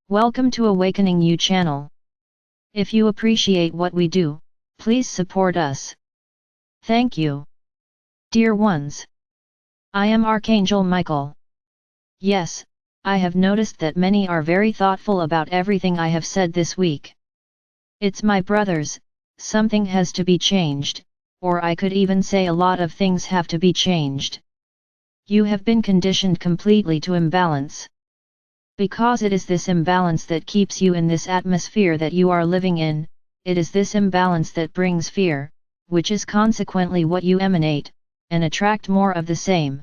Welcome to AwakeningYOU channel. If you appreciate what we do, please support us. Thank you. Dear ones, I am Archangel Michael. Yes, I have noticed that many are very thoughtful about everything I have said this week. It's my brothers, something has to be changed, or I could even say a lot of things have to be changed. You have been conditioned completely to imbalance. Because it is this imbalance that keeps you in this atmosphere that you are living in, it is this imbalance that brings fear, which is consequently what you emanate, and attract more of the same.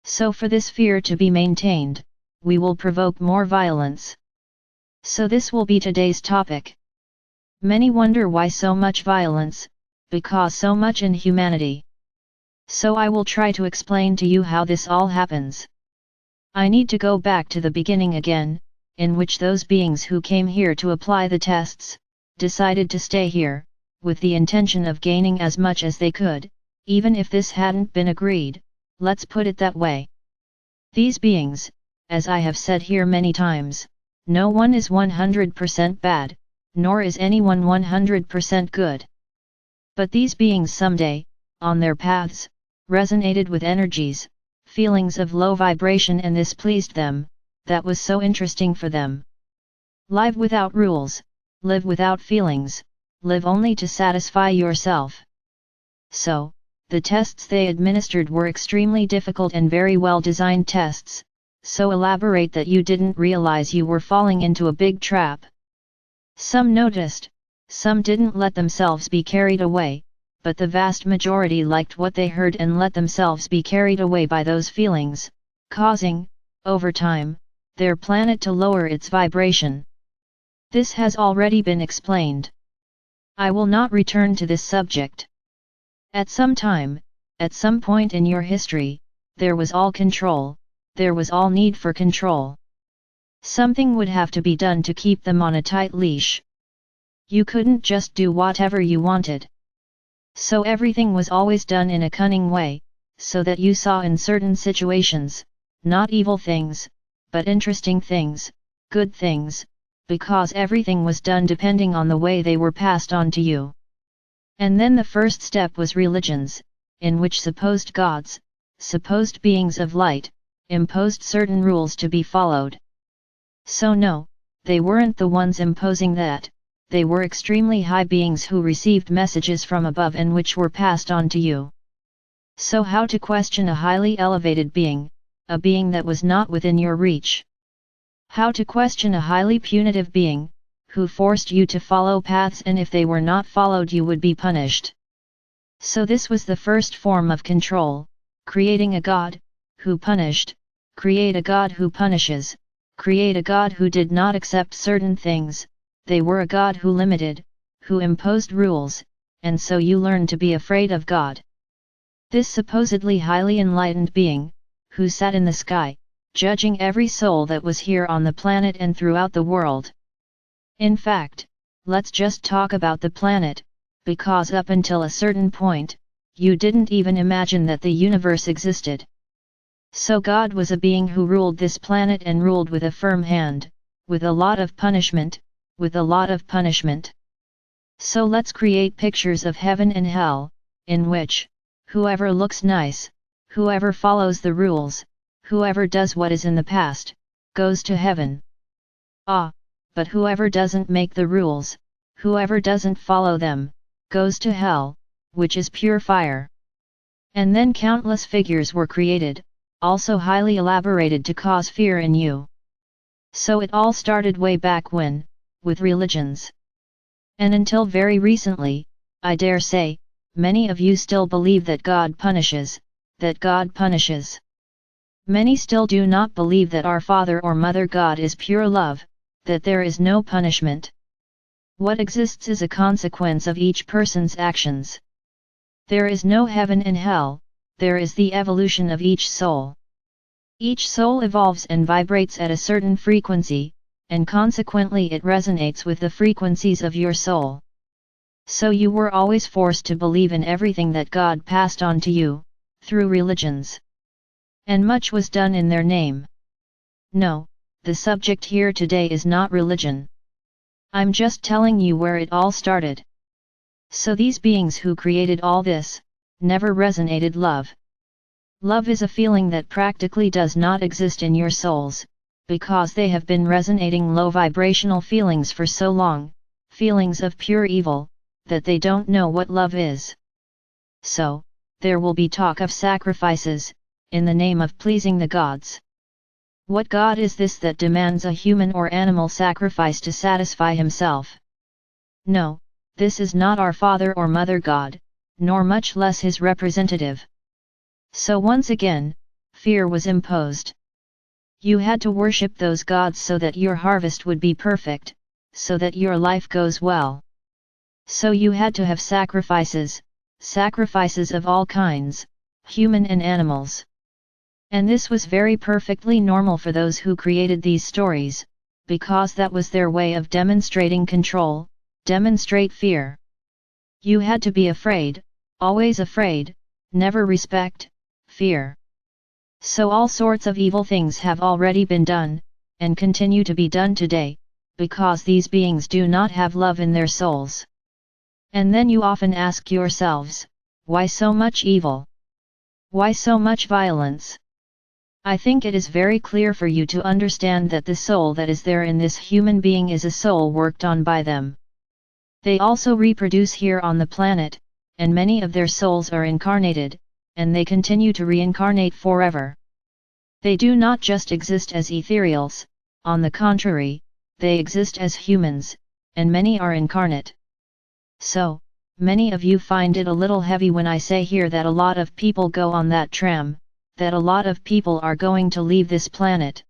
So for this fear to be maintained, we will provoke more violence. So this will be today's topic. Many wonder why so much violence, because so much inhumanity. So I will try to explain to you how this all happens. I need to go back to the beginning again, in which those beings who came here to apply the tests, decided to stay here, with the intention of gaining as much as they could, even if this hadn't been agreed, let's put it that way. These beings, as I have said here many times, no one is 100% bad, nor is anyone 100% good. But these beings someday, on their paths, resonated with energies, feelings of low vibration, and this pleased them, that was so interesting for them. Live without rules, live without feelings, live only to satisfy yourself. So, the tests they administered were extremely difficult and very well designed tests, so elaborate that you didn't realize you were falling into a big trap. Some noticed, some didn't let themselves be carried away, but the vast majority liked what they heard and let themselves be carried away by those feelings, causing, over time, their planet to lower its vibration. This has already been explained. I will not return to this subject. At some time, at some point in your history, there was all control, there was all need for control. Something would have to be done to keep them on a tight leash. You couldn't just do whatever you wanted. So everything was always done in a cunning way, so that you saw in certain situations, not evil things, but interesting things, good things, because everything was done depending on the way they were passed on to you. And then the first step was religions, in which supposed gods, supposed beings of light, imposed certain rules to be followed. So no, they weren't the ones imposing that. They were extremely high beings who received messages from above and which were passed on to you. So how to question a highly elevated being, a being that was not within your reach? How to question a highly punitive being, who forced you to follow paths, and if they were not followed you would be punished? So this was the first form of control, creating a god, who punished, create a god who punishes, create a god who did not accept certain things. They were a god who limited, who imposed rules, and so you learned to be afraid of God. This supposedly highly enlightened being, who sat in the sky, judging every soul that was here on the planet and throughout the world. In fact, let's just talk about the planet, because up until a certain point, you didn't even imagine that the universe existed. So God was a being who ruled this planet and ruled with a firm hand, with a lot of punishment, with a lot of punishment. So let's create pictures of heaven and hell, in which, whoever looks nice, whoever follows the rules, whoever does what is in the past, goes to heaven. But whoever doesn't make the rules, whoever doesn't follow them, goes to hell, which is pure fire. And then countless figures were created, also highly elaborated to cause fear in you. So it all started way back when, with religions. And until very recently, I dare say, many of you still believe that God punishes, that God punishes. Many still do not believe that our Father or Mother God is pure love, that there is no punishment. What exists is a consequence of each person's actions. There is no heaven and hell, there is the evolution of each soul. Each soul evolves and vibrates at a certain frequency, and consequently it resonates with the frequencies of your soul. So you were always forced to believe in everything that God passed on to you, through religions. And much was done in their name. No, the subject here today is not religion. I'm just telling you where it all started. So these beings who created all this, never resonated love. Love is a feeling that practically does not exist in your souls, because they have been resonating low vibrational feelings for so long, feelings of pure evil, that they don't know what love is. So, there will be talk of sacrifices, in the name of pleasing the gods. What god is this that demands a human or animal sacrifice to satisfy himself? No, this is not our father or mother god, nor much less his representative. So once again, fear was imposed. You had to worship those gods so that your harvest would be perfect, so that your life goes well. So you had to have sacrifices, sacrifices of all kinds, human and animals. And this was very perfectly normal for those who created these stories, because that was their way of demonstrating control, demonstrate fear. You had to be afraid, always afraid, never respect, fear. So all sorts of evil things have already been done, and continue to be done today, because these beings do not have love in their souls. And then you often ask yourselves, why so much evil? Why so much violence? I think it is very clear for you to understand that the soul that is there in this human being is a soul worked on by them. They also reproduce here on the planet, and many of their souls are incarnated, and they continue to reincarnate forever. They do not just exist as ethereals, on the contrary, they exist as humans, and many are incarnate. So, many of you find it a little heavy when I say here that a lot of people go on that tram, that a lot of people are going to leave this planet.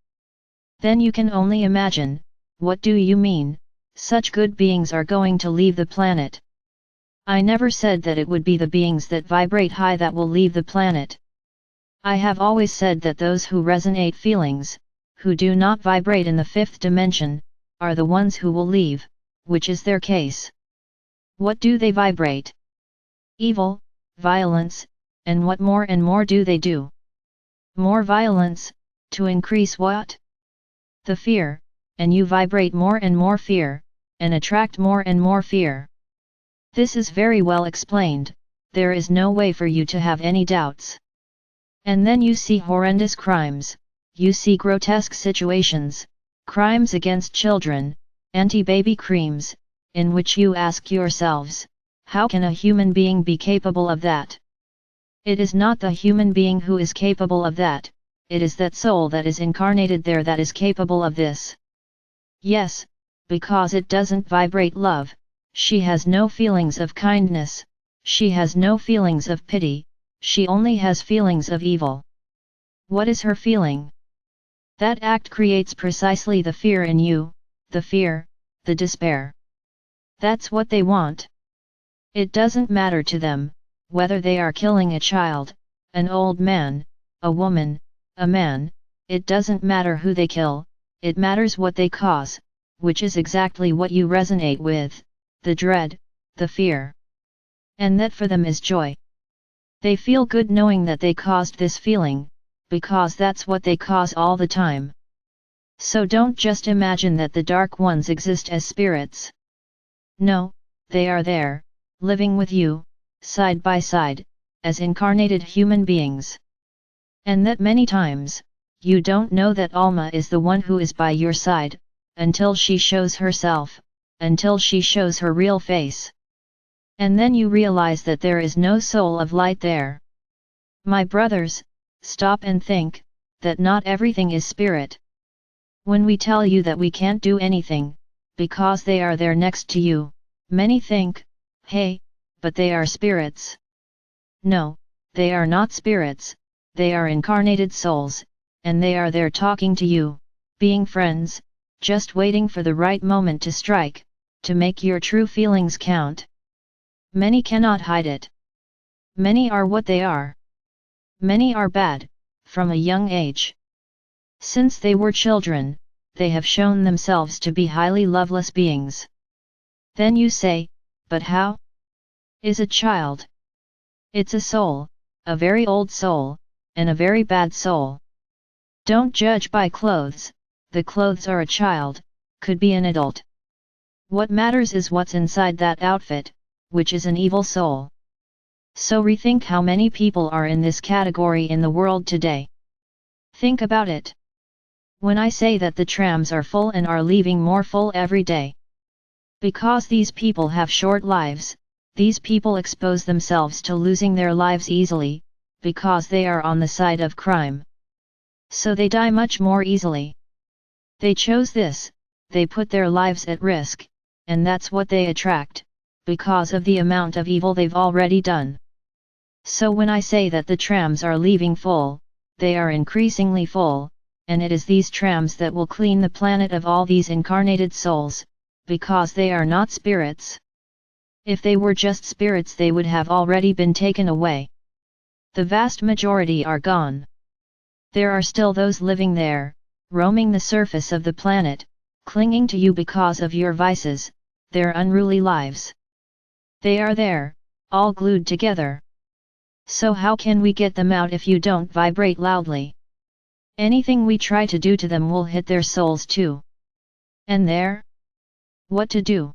Then you can only imagine, what do you mean, such good beings are going to leave the planet? I never said that it would be the beings that vibrate high that will leave the planet. I have always said that those who resonate feelings, who do not vibrate in the fifth dimension, are the ones who will leave, which is their case. What do they vibrate? Evil, violence, and what more and more do they do? More violence, to increase what? The fear, and you vibrate more and more fear, and attract more and more fear. This is very well explained, there is no way for you to have any doubts. And then you see horrendous crimes, you see grotesque situations, crimes against children, anti-baby creams, in which you ask yourselves, how can a human being be capable of that? It is not the human being who is capable of that, it is that soul that is incarnated there that is capable of this. Yes, because it doesn't vibrate love, she has no feelings of kindness, she has no feelings of pity, she only has feelings of evil. What is her feeling? That act creates precisely the fear in you, the fear, the despair. That's what they want. It doesn't matter to them, whether they are killing a child, an old man, a woman, a man, it doesn't matter who they kill, it matters what they cause, which is exactly what you resonate with, the dread, the fear. And that for them is joy. They feel good knowing that they caused this feeling, because that's what they cause all the time. So don't just imagine that the dark ones exist as spirits. No, they are there, living with you, side by side, as incarnated human beings. And that many times, you don't know that Alma is the one who is by your side, until she shows herself, until she shows her real face. And then you realize that there is no soul of light there. My brothers, stop and think, that not everything is spirit. When we tell you that we can't do anything, because they are there next to you, many think, hey, but they are spirits. No, they are not spirits, they are incarnated souls, and they are there talking to you, being friends, just waiting for the right moment to strike, to make your true feelings count. Many cannot hide it. Many are what they are. Many are bad, from a young age. Since they were children, they have shown themselves to be highly loveless beings. Then you say, but how? Is a child? It's a soul, a very old soul, and a very bad soul. Don't judge by clothes, the clothes are a child, could be an adult. What matters is what's inside that outfit, which is an evil soul. So rethink how many people are in this category in the world today. Think about it. When I say that the trams are full and are leaving more full every day. Because these people have short lives, these people expose themselves to losing their lives easily, because they are on the side of crime. So they die much more easily. They chose this, they put their lives at risk, and that's what they attract, because of the amount of evil they've already done. So when I say that the trams are leaving full, they are increasingly full, and it is these trams that will clean the planet of all these incarnated souls, because they are not spirits. If they were just spirits they would have already been taken away. The vast majority are gone. There are still those living there, roaming the surface of the planet, clinging to you because of your vices, their unruly lives. They are there, all glued together. So how can we get them out if you don't vibrate loudly? Anything we try to do to them will hit their souls too. And there? What to do?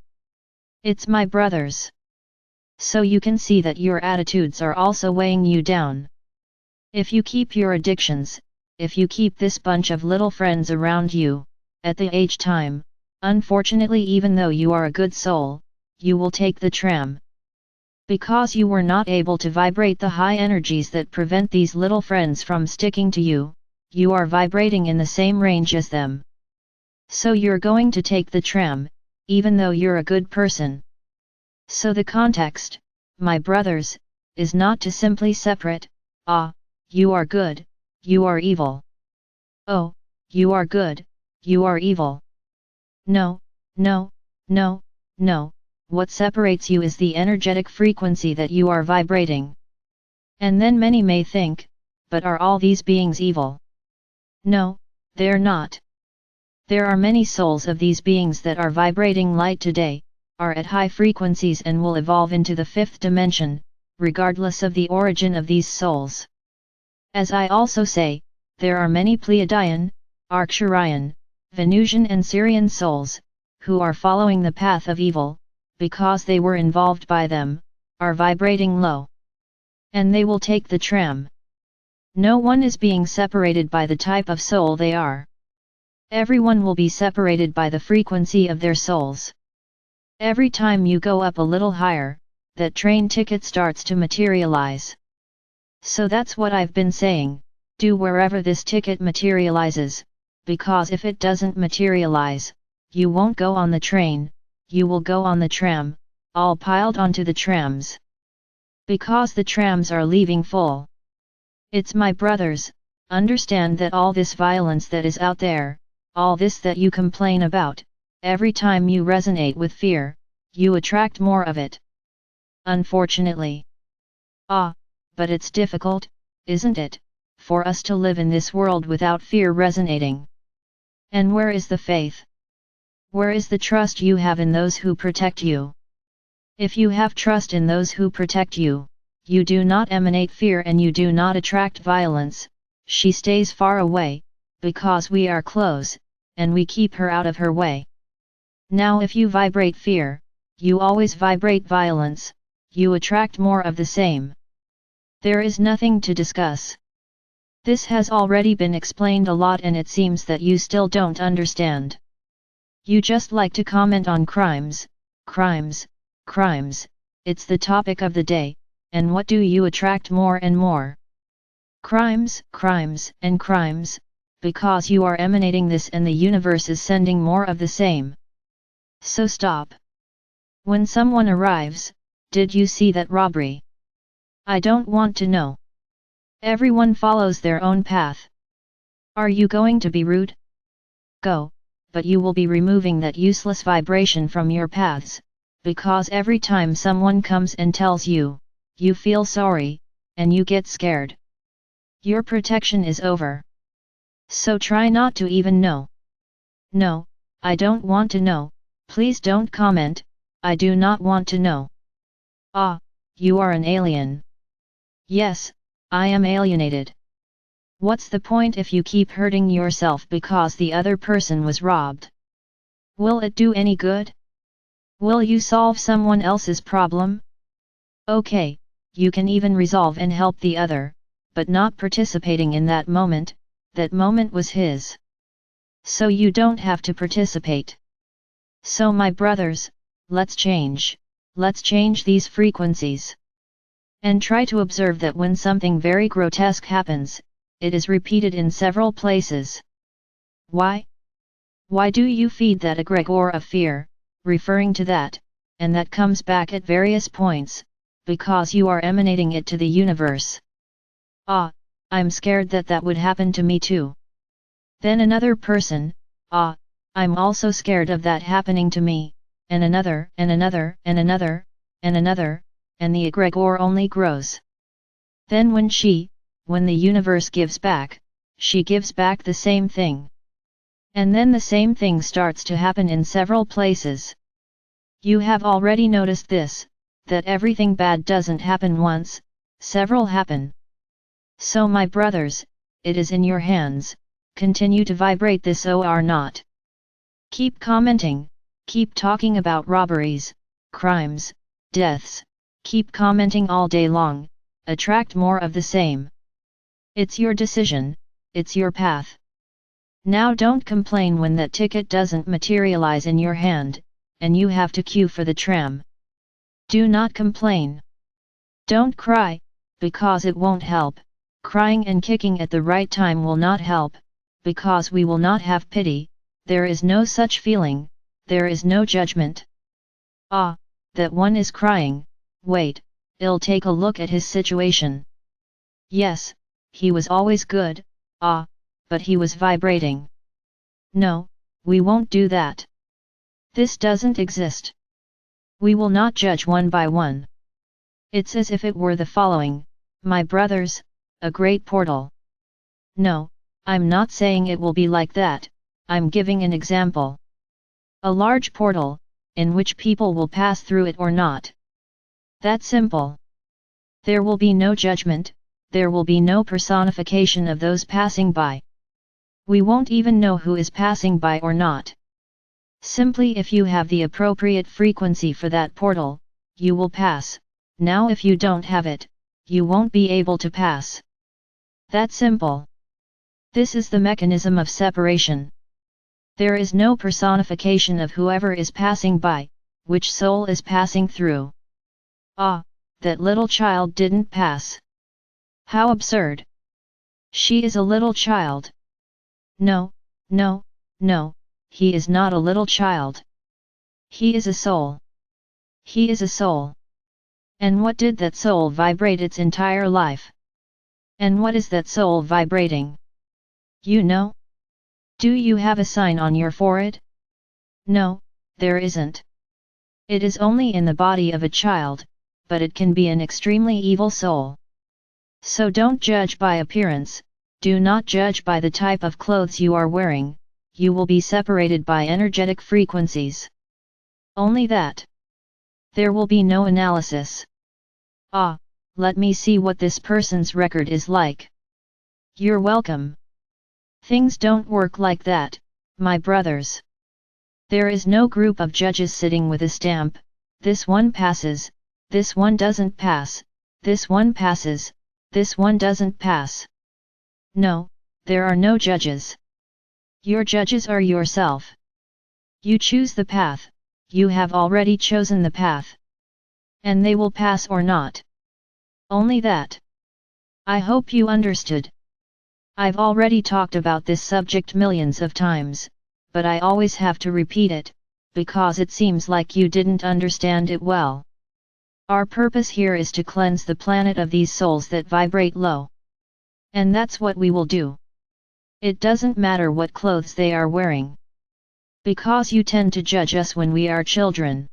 It's my brothers. So you can see that your attitudes are also weighing you down. If you keep your addictions, if you keep this bunch of little friends around you, at the age time, unfortunately even though you are a good soul, you will take the tram. Because you were not able to vibrate the high energies that prevent these little friends from sticking to you, you are vibrating in the same range as them. So you're going to take the tram, even though you're a good person. So the context, my brothers, is not to simply separate, you are good, you are evil. Oh, you are good, you are evil. No, no, no, no. What separates you is the energetic frequency that you are vibrating. And then many may think, but are all these beings evil? No, they're not. There are many souls of these beings that are vibrating light today, are at high frequencies and will evolve into the fifth dimension, regardless of the origin of these souls. As I also say, there are many Pleiadian, Arcturian, Venusian and Syrian souls, who are following the path of evil, because they were involved by them, are vibrating low. And they will take the tram. No one is being separated by the type of soul they are. Everyone will be separated by the frequency of their souls. Every time you go up a little higher, that train ticket starts to materialize. So that's what I've been saying, do wherever this ticket materializes, because if it doesn't materialize, you won't go on the train, you will go on the tram, all piled onto the trams. Because the trams are leaving full. It's my brothers, understand that all this violence that is out there, all this that you complain about, every time you resonate with fear, you attract more of it. Unfortunately. But it's difficult, isn't it, for us to live in this world without fear resonating? And where is the faith? Where is the trust you have in those who protect you? If you have trust in those who protect you, you do not emanate fear and you do not attract violence, she stays far away, because we are close, and we keep her out of her way. Now if you vibrate fear, you always vibrate violence, you attract more of the same. There is nothing to discuss. This has already been explained a lot and it seems that you still don't understand. You just like to comment on crimes, crimes, crimes, it's the topic of the day, and what do you attract more and more? Crimes, crimes, and crimes, because you are emanating this and the universe is sending more of the same. So stop. When someone arrives, did you see that robbery? I don't want to know. Everyone follows their own path. Are you going to be rude? Go. But you will be removing that useless vibration from your paths, because every time someone comes and tells you, you feel sorry, and you get scared. Your protection is over. So try not to even know. No, I don't want to know, please don't comment, I do not want to know. You are an alien. Yes, I am alienated. What's the point if you keep hurting yourself because the other person was robbed? Will it do any good? Will you solve someone else's problem? Okay, you can even resolve and help the other, but not participating in that moment was his. So you don't have to participate. So my brothers, let's change these frequencies. And try to observe that when something very grotesque happens, it is repeated in several places. Why? Why do you feed that egregore of fear, referring to that, and that comes back at various points, because you are emanating it to the universe. Ah, I'm scared that would happen to me too. Then another person, ah, I'm also scared of that happening to me, and another, and another, and another, and another, and the egregore only grows. Then when the universe gives back, she gives back the same thing. And then the same thing starts to happen in several places. You have already noticed this, that everything bad doesn't happen once, several happen. So my brothers, it is in your hands, continue to vibrate this or not. Keep commenting, keep talking about robberies, crimes, deaths, keep commenting all day long, attract more of the same. It's your decision, it's your path. Now don't complain when that ticket doesn't materialize in your hand, and you have to queue for the tram. Do not complain. Don't cry, because it won't help. Crying and kicking at the right time will not help, because we will not have pity, there is no such feeling, there is no judgment. Ah, that one is crying, wait, I'll take a look at his situation. Yes, he was always good, but he was vibrating. No, we won't do that. This doesn't exist. We will not judge one by one. It's as if it were the following, my brothers, a great portal. No, I'm not saying it will be like that, I'm giving an example. A large portal, in which people will pass through it or not. That's simple. There will be no judgment, there will be no personification of those passing by. We won't even know who is passing by or not. Simply if you have the appropriate frequency for that portal, you will pass. Now if you don't have it, you won't be able to pass. That's simple. This is the mechanism of separation. There is no personification of whoever is passing by, which soul is passing through. Ah, that little child didn't pass. How absurd. She is a little child. No, no, no, he is not a little child. He is a soul. He is a soul. And what did that soul vibrate its entire life? And what is that soul vibrating? You know? Do you have a sign on your forehead? No, there isn't. It is only in the body of a child, but it can be an extremely evil soul. So don't judge by appearance, do not judge by the type of clothes you are wearing, you will be separated by energetic frequencies. Only that. There will be no analysis. Ah, let me see what this person's record is like. You're welcome. Things don't work like that, my brothers. There is no group of judges sitting with a stamp, this one passes, this one doesn't pass, this one passes, this one doesn't pass. No, there are no judges. Your judges are yourself. You choose the path, you have already chosen the path. And they will pass or not. Only that. I hope you understood. I've already talked about this subject millions of times, but I always have to repeat it, because it seems like you didn't understand it well. Our purpose here is to cleanse the planet of these souls that vibrate low. And that's what we will do. It doesn't matter what clothes they are wearing. Because you tend to judge us when we are children.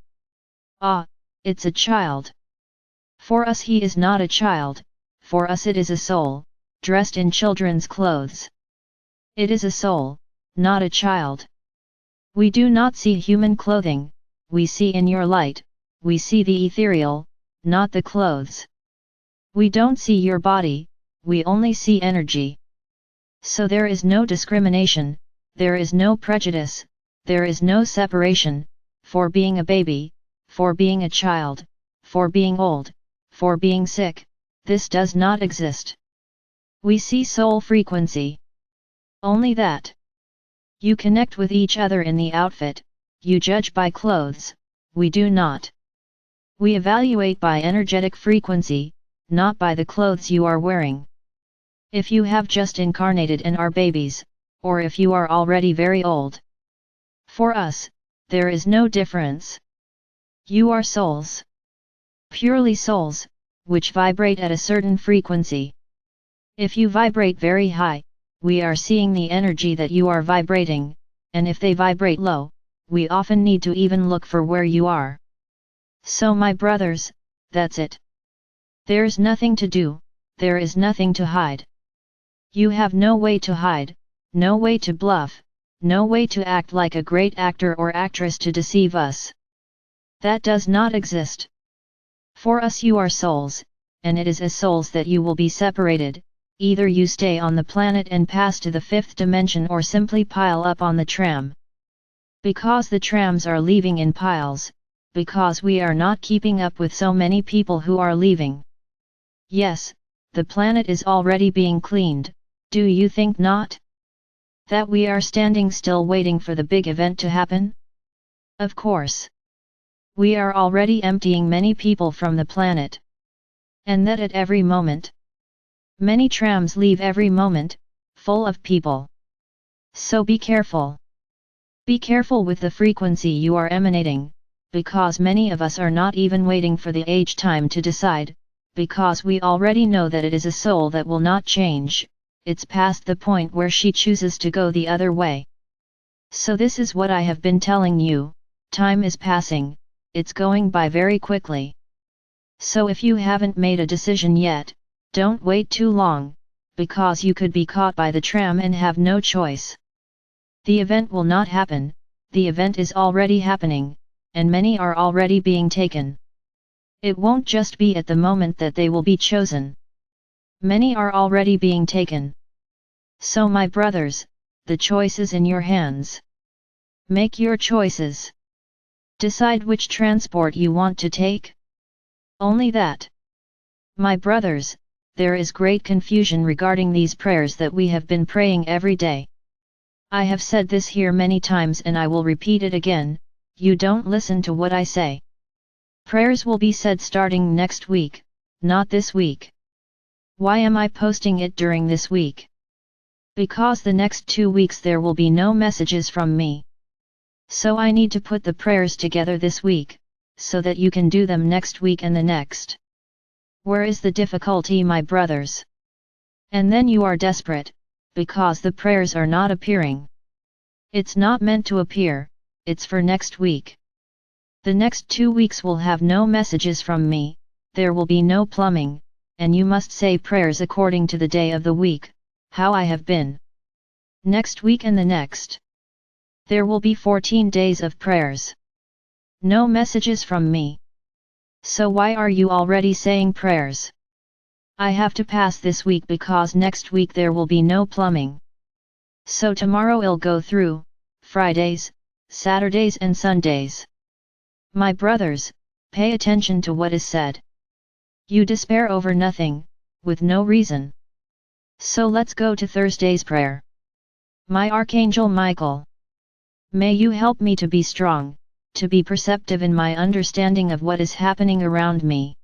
Ah, it's a child. For us he is not a child, for us it is a soul, dressed in children's clothes. It is a soul, not a child. We do not see human clothing, we see in your light, we see the ethereal, not the clothes. We don't see your body, we only see energy. So there is no discrimination, there is no prejudice, there is no separation, for being a baby, for being a child, for being old, for being sick, this does not exist. We see soul frequency. Only that. You connect with each other in the outfit, you judge by clothes, we do not. We evaluate by energetic frequency, not by the clothes you are wearing. If you have just incarnated and are babies, or if you are already very old. For us, there is no difference. You are souls. Purely souls, which vibrate at a certain frequency. If you vibrate very high, we are seeing the energy that you are vibrating, and if they vibrate low, we often need to even look for where you are. So my brothers, that's it. There's nothing to do, there is nothing to hide. You have no way to hide, no way to bluff, no way to act like a great actor or actress to deceive us. That does not exist. For us you are souls, and it is as souls that you will be separated, either you stay on the planet and pass to the fifth dimension or simply pile up on the tram. Because the trams are leaving in piles, because we are not keeping up with so many people who are leaving. Yes, the planet is already being cleaned, do you think not? That we are standing still waiting for the big event to happen? Of course. We are already emptying many people from the planet. And that at every moment. Many trams leave every moment, full of people. So be careful. Be careful with the frequency you are emanating, because many of us are not even waiting for the age time to decide, because we already know that it is a soul that will not change, it's past the point where she chooses to go the other way. So this is what I have been telling you, time is passing, it's going by very quickly. So if you haven't made a decision yet, don't wait too long, because you could be caught by the tram and have no choice. The event will not happen, the event is already happening, and many are already being taken. It won't just be at the moment that they will be chosen. Many are already being taken. So my brothers, the choice is in your hands. Make your choices. Decide which transport you want to take. Only that. My brothers, there is great confusion regarding these prayers that we have been praying every day. I have said this here many times and I will repeat it again, you don't listen to what I say. Prayers will be said starting next week, not this week. Why am I posting it during this week? Because the next 2 weeks there will be no messages from me. So I need to put the prayers together this week, so that you can do them next week and the next. Where is the difficulty, my brothers? And then you are desperate, because the prayers are not appearing. It's not meant to appear, it's for next week. The next 2 weeks will have no messages from me, there will be no plumbing, and you must say prayers according to the day of the week, how I have been. Next week and the next. There will be 14 days of prayers. No messages from me. So why are you already saying prayers? I have to pass this week because next week there will be no plumbing. So tomorrow I'll go through, Fridays, Saturdays and Sundays. My brothers, pay attention to what is said. You despair over nothing, with no reason. So let's go to Thursday's prayer. My Archangel Michael. May you help me to be strong, to be perceptive in my understanding of what is happening around me.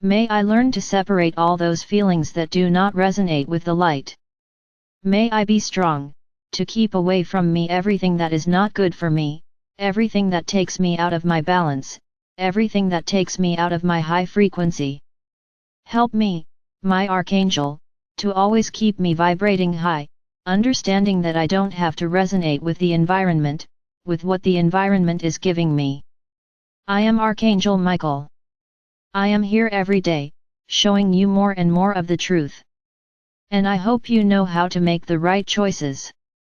May I learn to separate all those feelings that do not resonate with the light. May I be strong, to keep away from me everything that is not good for me, everything that takes me out of my balance, everything that takes me out of my high frequency. Help me, my Archangel, to always keep me vibrating high, understanding that I don't have to resonate with the environment, with what the environment is giving me. I am Archangel Michael. I am here every day, showing you more and more of the truth. And I hope you know how to make the right choices.